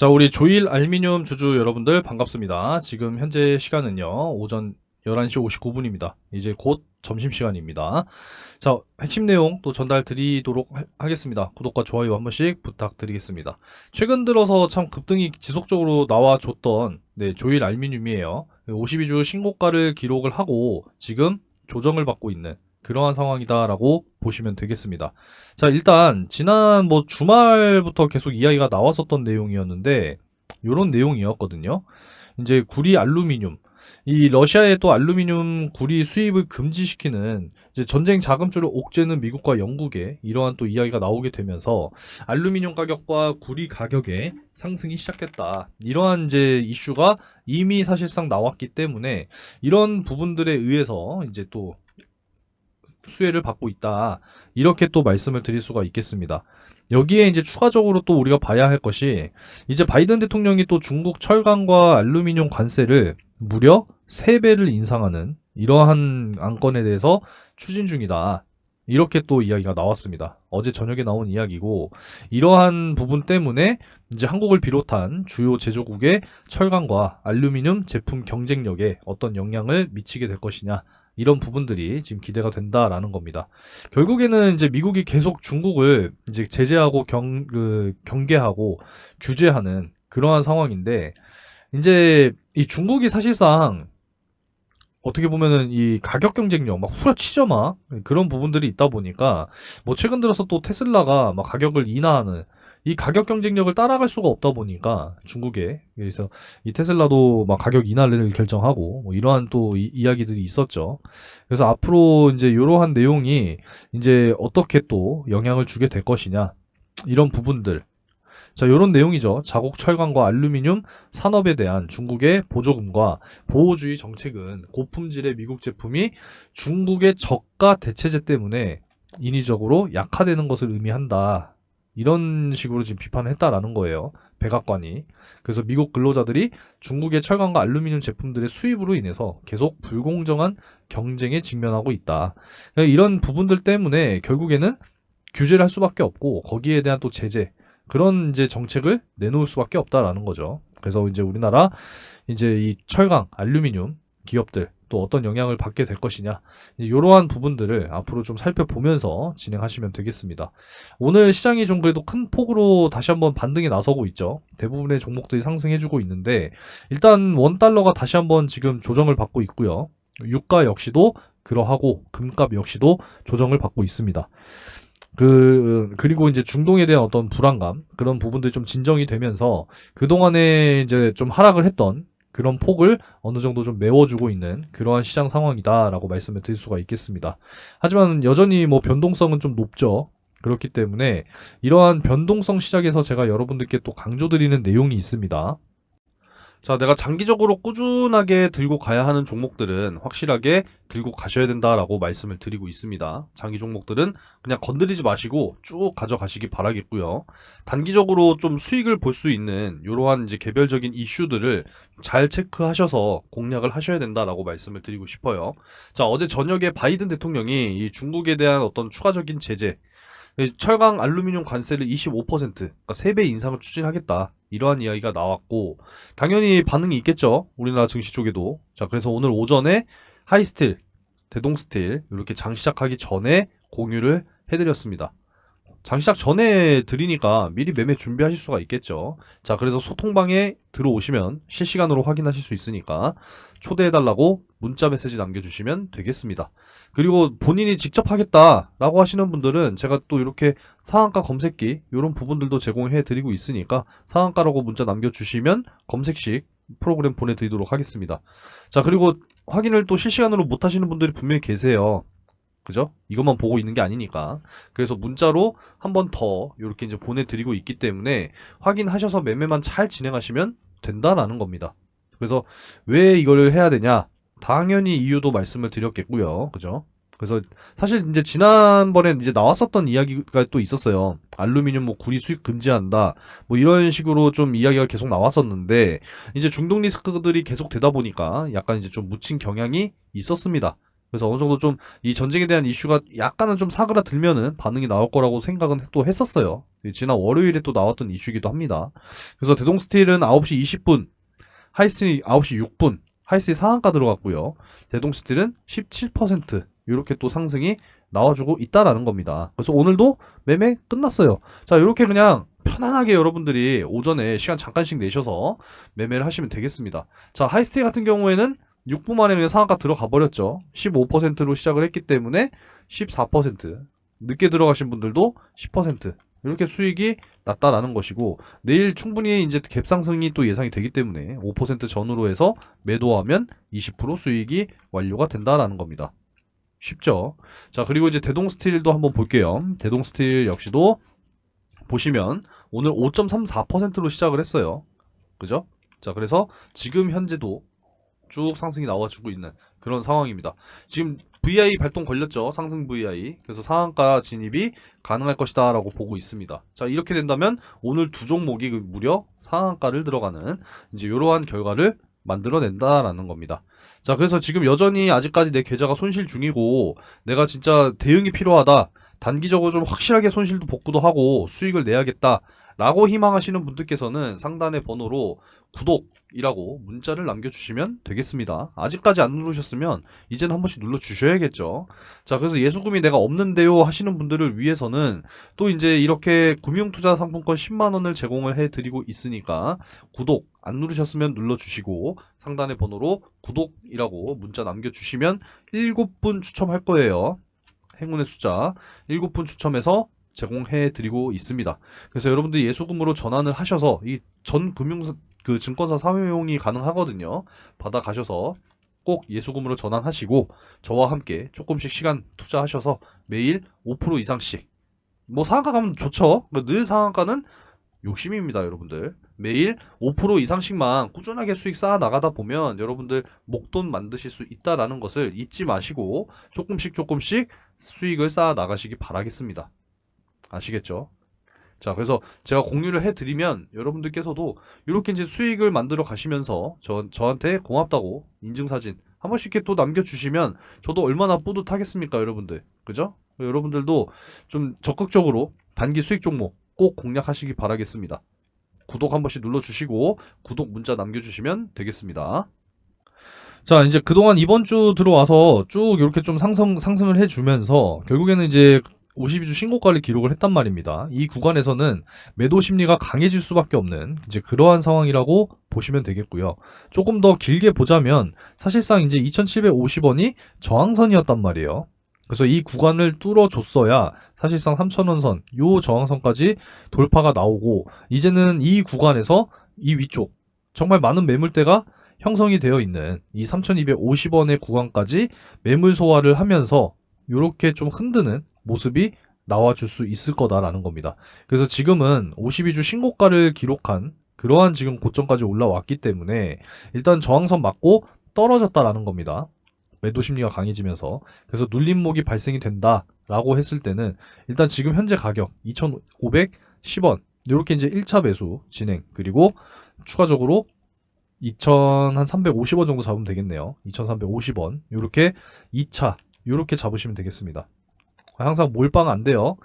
자, 우리 조일 알미늄 주주 여러분들 반갑습니다. 지금 현재 시간은요, 오전 11시 59분입니다. 이제 곧 점심시간입니다. 자, 핵심 내용 또 전달 드리도록 하겠습니다. 구독과 좋아요 한 번씩 부탁드리겠습니다. 최근 들어서 참 급등이 지속적으로 나와줬던 조일 알미늄이에요. 52주 신고가를 기록을 하고 지금 조정을 받고 있는 그러한 상황이다라고 보시면 되겠습니다. 자, 일단 지난 주말부터 계속 이야기가 나왔었던 내용이었는데 요런 내용이었거든요. 이제 구리 알루미늄, 이 러시아의 또 알루미늄 구리 수입을 금지시키는 이제 전쟁 자금줄을 옥죄는 미국과 영국의 이러한 또 이야기가 나오게 되면서 알루미늄 가격과 구리 가격의 상승이 시작됐다. 이러한 이제 이슈가 이미 사실상 나왔기 때문에 이런 부분들에 의해서 이제 또 수혜를 받고 있다. 이렇게 또 말씀을 드릴 수가 있겠습니다. 여기에 이제 추가적으로 또 우리가 봐야 할 것이 이제 바이든 대통령이 또 중국 철강과 알루미늄 관세를 무려 3배를 인상하는 이러한 안건에 대해서 추진 중이다. 이렇게 또 이야기가 나왔습니다. 어제 저녁에 나온 이야기고 이러한 부분 때문에 이제 한국을 비롯한 주요 제조국의 철강과 알루미늄 제품 경쟁력에 어떤 영향을 미치게 될 것이냐. 이런 부분들이 지금 기대가 된다라는 겁니다. 결국에는 이제 미국이 계속 중국을 이제 제재하고 경계하고 규제하는 그러한 상황인데, 이제 이 중국이 사실상 어떻게 보면은 이 가격 경쟁력 막 후려치죠 막 그런 부분들이 있다 보니까 최근 들어서 또 테슬라가 막 가격을 인하하는 이 가격 경쟁력을 따라갈 수가 없다 보니까 중국에 그래서 이 테슬라도 막 가격 인하를 결정하고 이러한 또 이야기들이 있었죠. 그래서 앞으로 이제 이러한 내용이 이제 어떻게 또 영향을 주게 될 것이냐 이런 부분들. 자, 요런 내용이죠. 자국 철강과 알루미늄 산업에 대한 중국의 보조금과 보호주의 정책은 고품질의 미국 제품이 중국의 저가 대체제 때문에 인위적으로 약화되는 것을 의미한다. 이런 식으로 지금 비판을 했다라는 거예요. 백악관이. 그래서 미국 근로자들이 중국의 철강과 알루미늄 제품들의 수입으로 인해서 계속 불공정한 경쟁에 직면하고 있다. 이런 부분들 때문에 결국에는 규제를 할 수밖에 없고 거기에 대한 또 제재 그런 이제 정책을 내놓을 수밖에 없다라는 거죠. 그래서 이제 우리나라 이제 이 철강, 알루미늄 기업들 또 어떤 영향을 받게 될 것이냐 이러한 부분들을 앞으로 좀 살펴보면서 진행하시면 되겠습니다. 오늘 시장이 좀 그래도 큰 폭으로 다시 한번 반등에 나서고 있죠. 대부분의 종목들이 상승해주고 있는데 일단 원달러가 다시 한번 지금 조정을 받고 있고요. 유가 역시도 그러하고 금값 역시도 조정을 받고 있습니다. 그리고 이제 중동에 대한 어떤 불안감, 그런 부분들이 좀 진정이 되면서 그동안에 이제 좀 하락을 했던 그런 폭을 어느 정도 좀 메워주고 있는 그러한 시장 상황이다라고 말씀을 드릴 수가 있겠습니다. 하지만 여전히 변동성은 좀 높죠. 그렇기 때문에 이러한 변동성 시장에서 제가 여러분들께 또 강조드리는 내용이 있습니다. 자, 내가 장기적으로 꾸준하게 들고 가야 하는 종목들은 확실하게 들고 가셔야 된다라고 말씀을 드리고 있습니다. 장기 종목들은 그냥 건드리지 마시고 쭉 가져가시기 바라겠고요. 단기적으로 좀 수익을 볼 수 있는 이러한 이제 개별적인 이슈들을 잘 체크하셔서 공략을 하셔야 된다라고 말씀을 드리고 싶어요. 자, 어제 저녁에 바이든 대통령이 이 중국에 대한 어떤 추가적인 제재, 철강 알루미늄 관세를 25%, 그러니까 3배 인상을 추진하겠다. 이러한 이야기가 나왔고, 당연히 반응이 있겠죠. 우리나라 증시 쪽에도. 자, 그래서 오늘 오전에 하이스틸, 대동스틸, 이렇게 장 시작하기 전에 공유를 해드렸습니다. 장 시작 전에 드리니까 미리 매매 준비하실 수가 있겠죠. 자, 그래서 소통방에 들어오시면 실시간으로 확인하실 수 있으니까 초대해달라고 문자 메시지 남겨주시면 되겠습니다. 그리고 본인이 직접 하겠다라고 하시는 분들은 제가 또 이렇게 상한가 검색기 이런 부분들도 제공해 드리고 있으니까 상한가라고 문자 남겨주시면 검색식 프로그램 보내드리도록 하겠습니다. 자, 그리고 확인을 또 실시간으로 못 하시는 분들이 분명히 계세요. 그죠? 이것만 보고 있는 게 아니니까. 그래서 문자로 한 번 더 이렇게 이제 보내드리고 있기 때문에 확인하셔서 매매만 잘 진행하시면 된다라는 겁니다. 그래서 왜 이걸 해야 되냐? 당연히 이유도 말씀을 드렸겠고요. 그죠? 그래서 사실 이제 지난번에 이제 나왔었던 이야기가 또 있었어요. 알루미늄 구리 수입 금지한다. 이런 식으로 좀 이야기가 계속 나왔었는데 이제 중동 리스크들이 계속 되다 보니까 약간 이제 좀 묻힌 경향이 있었습니다. 그래서 어느 정도 좀 이 전쟁에 대한 이슈가 약간은 좀 사그라들면은 반응이 나올 거라고 생각은 또 했었어요. 지난 월요일에 또 나왔던 이슈이기도 합니다. 그래서 대동스틸은 9시 20분, 하이스틸이 9시 6분, 하이스틸 상한가 들어갔고요. 대동스틸은 17% 이렇게 또 상승이 나와주고 있다라는 겁니다. 그래서 오늘도 매매 끝났어요. 자, 이렇게 그냥 편안하게 여러분들이 오전에 시간 잠깐씩 내셔서 매매를 하시면 되겠습니다. 자, 하이스틸 같은 경우에는 6분 만에 그냥 상한가 들어가 버렸죠. 15%로 시작을 했기 때문에 14%, 늦게 들어가신 분들도 10%, 이렇게 수익이 났다라는 것이고, 내일 충분히 이제 갭상승이 또 예상이 되기 때문에 5% 전후로 해서 매도하면 20% 수익이 완료가 된다라는 겁니다. 쉽죠? 자, 그리고 이제 대동스틸도 한번 볼게요. 대동스틸 역시도 보시면 오늘 5.34%로 시작을 했어요. 그죠? 자, 그래서 지금 현재도 쭉 상승이 나와주고 있는 그런 상황입니다. 지금 VI 발동 걸렸죠. 상승 VI. 그래서 상한가 진입이 가능할 것이다 라고 보고 있습니다. 자, 이렇게 된다면 오늘 두 종목이 무려 상한가를 들어가는 이제 이러한 결과를 만들어낸다라는 겁니다. 자, 그래서 지금 여전히 아직까지 내 계좌가 손실 중이고 내가 진짜 대응이 필요하다, 단기적으로 좀 확실하게 손실도 복구도 하고 수익을 내야겠다 라고 희망하시는 분들께서는 상단의 번호로 구독이라고 문자를 남겨주시면 되겠습니다. 아직까지 안 누르셨으면 이제는 한 번씩 눌러주셔야겠죠. 자, 그래서 예수금이 내가 없는데요 하시는 분들을 위해서는 또 이제 이렇게 금융투자 상품권 10만원을 제공을 해드리고 있으니까 구독 안 누르셨으면 눌러주시고 상단의 번호로 구독이라고 문자 남겨주시면 7분 추첨할 거예요. 행운의 숫자 7분 추첨해서 제공해 드리고 있습니다. 그래서 여러분들이 예수금으로 전환을 하셔서 이 전 금융사 그 증권사 사용이 가능하거든요. 받아 가셔서 꼭 예수금으로 전환하시고 저와 함께 조금씩 시간 투자하셔서 매일 5% 이상씩, 뭐 상한가 가면 좋죠. 늘 상한가는 욕심입니다, 여러분들. 매일 5% 이상씩만 꾸준하게 수익 쌓아 나가다 보면 여러분들 목돈 만드실 수 있다라는 것을 잊지 마시고 조금씩 수익을 쌓아 나가시기 바라겠습니다. 아시겠죠? 자, 그래서 제가 공유를 해드리면 여러분들께서도 이렇게 이제 수익을 만들어 가시면서 저한테 고맙다고 인증사진 한 번씩 이렇게 또 남겨주시면 저도 얼마나 뿌듯하겠습니까, 여러분들. 그죠? 여러분들도 좀 적극적으로 단기 수익 종목 꼭 공략하시기 바라겠습니다. 구독 한 번씩 눌러주시고 구독 문자 남겨주시면 되겠습니다. 자, 이제 그동안 이번 주 들어와서 쭉 이렇게 좀 상승을 해주면서 결국에는 이제 52주 신고가를 기록을 했단 말입니다. 이 구간에서는 매도 심리가 강해질 수밖에 없는 이제 그러한 상황이라고 보시면 되겠고요. 조금 더 길게 보자면 사실상 이제 2,750원이 저항선이었단 말이에요. 그래서 이 구간을 뚫어줬어야 사실상 3,000원 선, 요 저항선까지 돌파가 나오고 이제는 이 구간에서 이 위쪽 정말 많은 매물대가 형성이 되어 있는 이 3,250원의 구간까지 매물 소화를 하면서 이렇게 좀 흔드는 모습이 나와줄 수 있을 거다라는 겁니다. 그래서 지금은 52주 신고가를 기록한 그러한 지금 고점까지 올라왔기 때문에 일단 저항선 맞고 떨어졌다라는 겁니다. 매도 심리가 강해지면서. 그래서 눌림목이 발생이 된다라고 했을 때는 일단 지금 현재 가격 2,510원 이렇게 이제 1차 매수 진행, 그리고 추가적으로 2,350원 정도 잡으면 되겠네요. 2,350원 이렇게 2차 이렇게 잡으시면 되겠습니다. 항상 몰빵 안 돼요.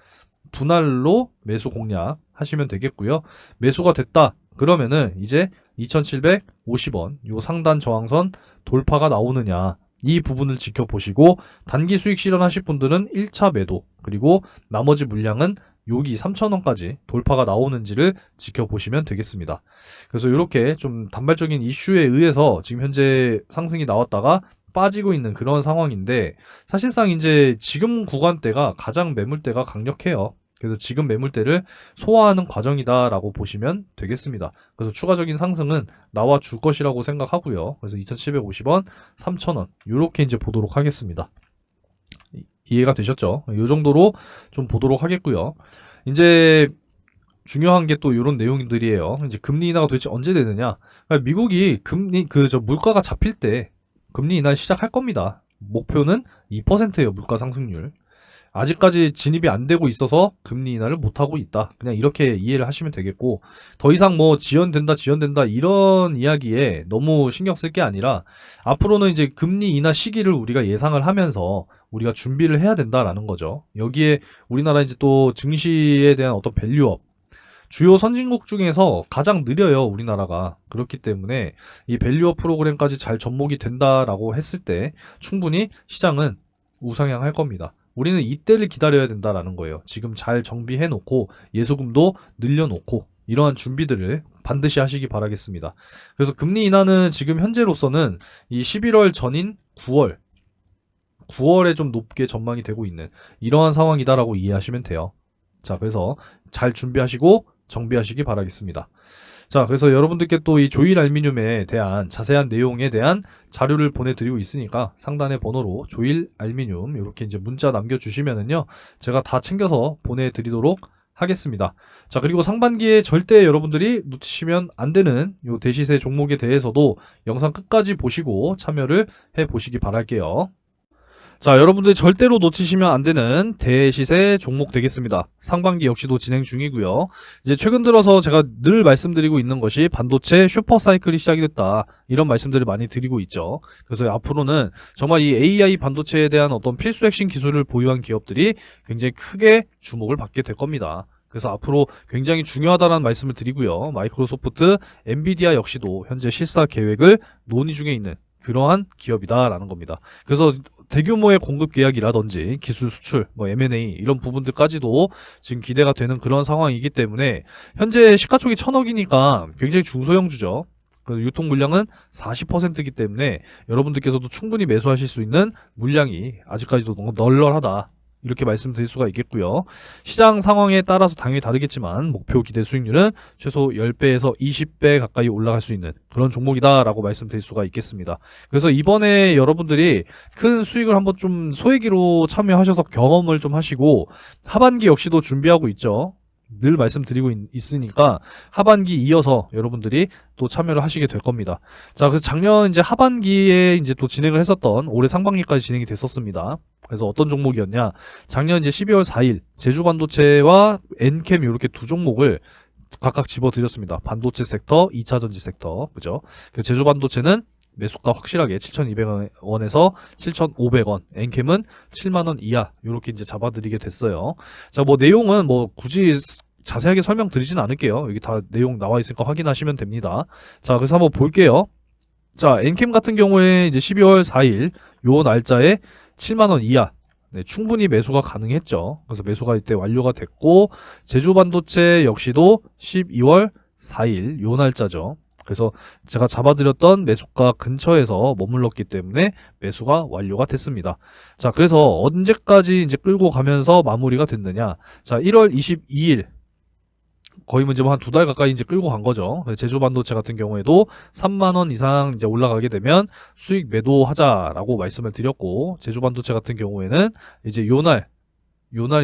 분할로 매수 공략 하시면 되겠고요. 매수가 됐다 그러면은 이제 2,750원 요 상단 저항선 돌파가 나오느냐 이 부분을 지켜보시고 단기 수익 실현하실 분들은 1차 매도, 그리고 나머지 물량은 여기 3,000원까지 돌파가 나오는지를 지켜보시면 되겠습니다. 그래서 이렇게 좀 단발적인 이슈에 의해서 지금 현재 상승이 나왔다가 빠지고 있는 그런 상황인데, 사실상 이제 지금 구간대가 가장 매물대가 강력해요. 그래서 지금 매물대를 소화하는 과정이다라고 보시면 되겠습니다. 그래서 추가적인 상승은 나와 줄 것이라고 생각하고요. 그래서 2,750원, 3,000원 이렇게 이제 보도록 하겠습니다. 이해가 되셨죠? 이 정도로 좀 보도록 하겠고요. 이제 중요한 게 또 이런 내용들이에요. 이제 금리 인하가 도대체 언제 되느냐? 그러니까 미국이 물가가 잡힐 때 금리 인하 시작할 겁니다. 목표는 2%예요, 물가 상승률. 아직까지 진입이 안 되고 있어서 금리 인하를 못 하고 있다. 그냥 이렇게 이해를 하시면 되겠고, 더 이상 뭐 지연된다 이런 이야기에 너무 신경 쓸 게 아니라 앞으로는 이제 금리 인하 시기를 우리가 예상을 하면서 우리가 준비를 해야 된다라는 거죠. 여기에 우리나라 이제 또 증시에 대한 어떤 밸류업, 주요 선진국 중에서 가장 느려요, 우리나라가. 그렇기 때문에 이 밸류업 프로그램까지 잘 접목이 된다라고 했을 때 충분히 시장은 우상향할 겁니다. 우리는 이때를 기다려야 된다라는 거예요. 지금 잘 정비해 놓고 예수금도 늘려놓고 이러한 준비들을 반드시 하시기 바라겠습니다. 그래서 금리 인하는 지금 현재로서는 이 11월 전인 9월에 좀 높게 전망이 되고 있는 이러한 상황이다라고 이해하시면 돼요. 자, 그래서 잘 준비하시고 정비하시기 바라겠습니다. 자, 그래서 여러분들께 또 이 조일 알미늄에 대한 자세한 내용에 대한 자료를 보내드리고 있으니까 상단의 번호로 조일 알미늄 이렇게 이제 문자 남겨주시면은요, 제가 다 챙겨서 보내드리도록 하겠습니다. 자, 그리고 상반기에 절대 여러분들이 놓치시면 안 되는 요 대시세 종목에 대해서도 영상 끝까지 보시고 참여를 해 보시기 바랄게요. 자, 여러분들 절대로 놓치시면 안 되는 대시세 종목 되겠습니다. 상반기 역시도 진행 중이고요. 이제 최근 들어서 제가 늘 말씀드리고 있는 것이 반도체 슈퍼사이클이 시작이 됐다. 이런 말씀들을 많이 드리고 있죠. 그래서 앞으로는 정말 이 AI 반도체에 대한 어떤 필수 핵심 기술을 보유한 기업들이 굉장히 크게 주목을 받게 될 겁니다. 그래서 앞으로 굉장히 중요하다는 말씀을 드리고요. 마이크로소프트, 엔비디아 역시도 현재 실사 계획을 논의 중에 있는 그러한 기업이다라는 겁니다. 그래서 대규모의 공급 계약이라든지 기술 수출, 뭐 M&A 이런 부분들까지도 지금 기대가 되는 그런 상황이기 때문에 현재 시가총이 1,000억이니까 굉장히 중소형주죠. 유통 물량은 40%이기 때문에 여러분들께서도 충분히 매수하실 수 있는 물량이 아직까지도 너무 널널하다. 이렇게 말씀드릴 수가 있겠고요. 시장 상황에 따라서 당연히 다르겠지만 목표 기대 수익률은 최소 10배에서 20배 가까이 올라갈 수 있는 그런 종목이다라고 말씀드릴 수가 있겠습니다. 그래서 이번에 여러분들이 큰 수익을 한번 좀 소액으로 참여하셔서 경험을 좀 하시고 하반기 역시도 준비하고 있죠. 늘 말씀드리고 있으니까 하반기 이어서 여러분들이 또 참여를 하시게 될 겁니다. 자, 그래서 작년 이제 하반기에 이제 또 진행을 했었던 올해 상반기까지 진행이 됐었습니다. 그래서 어떤 종목이었냐? 작년 이제 12월 4일 제주반도체와 엔캠 이렇게 두 종목을 각각 집어드렸습니다. 반도체 섹터, 2차전지 섹터, 그죠? 제주반도체는 매수가 확실하게 7,200원에서 7,500원, 엔캠은 7만원 이하 이렇게 이제 잡아드리게 됐어요. 자, 뭐 내용은 뭐 굳이 자세하게 설명드리진 않을게요. 여기 다 내용 나와 있으니까 확인하시면 됩니다. 자, 그래서 한번 볼게요. 자, 엔캠 같은 경우에 이제 12월 4일 요 날짜에 7만원 이하, 네, 충분히 매수가 가능했죠. 그래서 매수가 이때 완료가 됐고, 제주반도체 역시도 12월 4일 요 날짜죠. 그래서 제가 잡아드렸던 매수가 근처에서 머물렀기 때문에 매수가 완료가 됐습니다. 자, 그래서 언제까지 이제 끌고 가면서 마무리가 됐느냐. 자, 1월 22일 거의 문제 뭐 한 두 달 가까이 이제 끌고 간 거죠. 제주 반도체 같은 경우에도 3만 원 이상 이제 올라가게 되면 수익 매도하자라고 말씀을 드렸고, 제주 반도체 같은 경우에는 이제 요날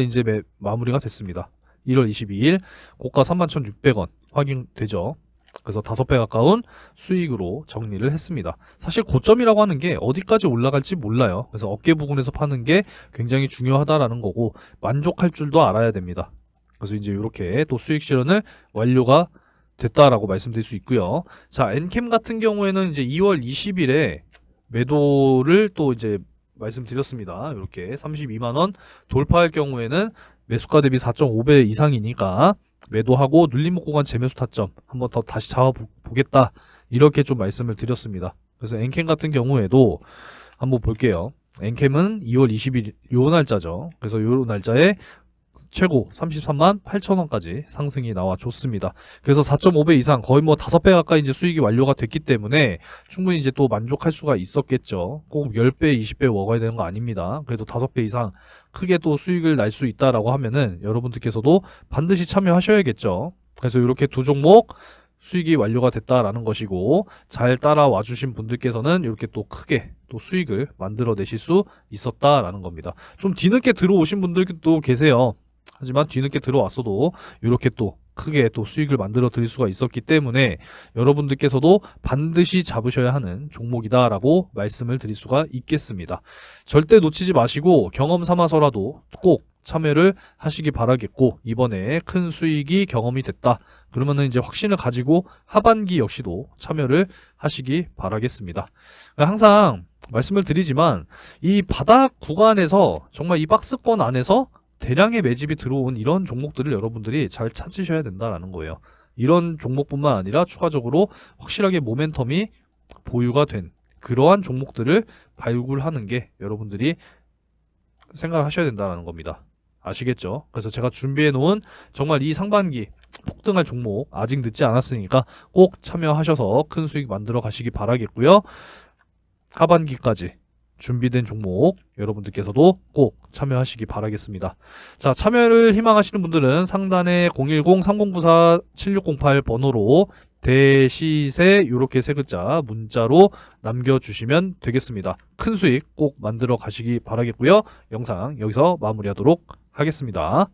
이제 마무리가 됐습니다. 1월 22일 고가 31,600원 확인되죠. 그래서 5배 가까운 수익으로 정리를 했습니다. 사실 고점이라고 하는 게 어디까지 올라갈지 몰라요. 그래서 어깨 부분에서 파는 게 굉장히 중요하다라는 거고 만족할 줄도 알아야 됩니다. 그래서 이제 이렇게 또 수익 실현을 완료가 됐다라고 말씀드릴 수 있고요. 자, 엔캠 같은 경우에는 이제 2월 20일에 매도를 또 이제 말씀드렸습니다. 이렇게 32만원 돌파할 경우에는 매수가 대비 4.5배 이상이니까 매도하고 눌림목 구간 재매수 타점 한번 더 다시 잡아보겠다. 이렇게 좀 말씀을 드렸습니다. 그래서 엔캠 같은 경우에도 한번 볼게요. 엔캠은 2월 20일 요 날짜죠. 그래서 요 날짜에 최고 33만 8천원까지 상승이 나와줬습니다. 그래서 4.5배 이상 거의 뭐 5배 가까이 이제 수익이 완료가 됐기 때문에 충분히 이제 또 만족할 수가 있었겠죠. 꼭 10배, 20배 먹어야 되는 거 아닙니다. 그래도 5배 이상 크게 또 수익을 날 수 있다라고 하면은 여러분들께서도 반드시 참여하셔야겠죠. 그래서 이렇게 두 종목 수익이 완료가 됐다라는 것이고, 잘 따라와 주신 분들께서는 이렇게 또 크게 또 수익을 만들어 내실 수 있었다라는 겁니다. 좀 뒤늦게 들어오신 분들도 계세요. 하지만 뒤늦게 들어왔어도 이렇게 또 크게 또 수익을 만들어 드릴 수가 있었기 때문에 여러분들께서도 반드시 잡으셔야 하는 종목이다라고 말씀을 드릴 수가 있겠습니다. 절대 놓치지 마시고 경험 삼아서라도 꼭 참여를 하시기 바라겠고, 이번에 큰 수익이 경험이 됐다 그러면은 이제 확신을 가지고 하반기 역시도 참여를 하시기 바라겠습니다. 항상 말씀을 드리지만 이 바닥 구간에서 정말 이 박스권 안에서 대량의 매집이 들어온 이런 종목들을 여러분들이 잘 찾으셔야 된다라는 거예요. 이런 종목뿐만 아니라 추가적으로 확실하게 모멘텀이 보유가 된 그러한 종목들을 발굴하는 게 여러분들이 생각을 하셔야 된다는 겁니다. 아시겠죠? 그래서 제가 준비해 놓은 정말 이 상반기 폭등할 종목 아직 늦지 않았으니까 꼭 참여하셔서 큰 수익 만들어 가시기 바라겠고요. 하반기까지 준비된 종목 여러분들께서도 꼭 참여하시기 바라겠습니다. 자, 참여를 희망하시는 분들은 상단에 010-3094-7608 번호로 대시세 요렇게 세 글자 문자로 남겨주시면 되겠습니다. 큰 수익 꼭 만들어 가시기 바라겠고요. 영상 여기서 마무리하도록 하겠습니다.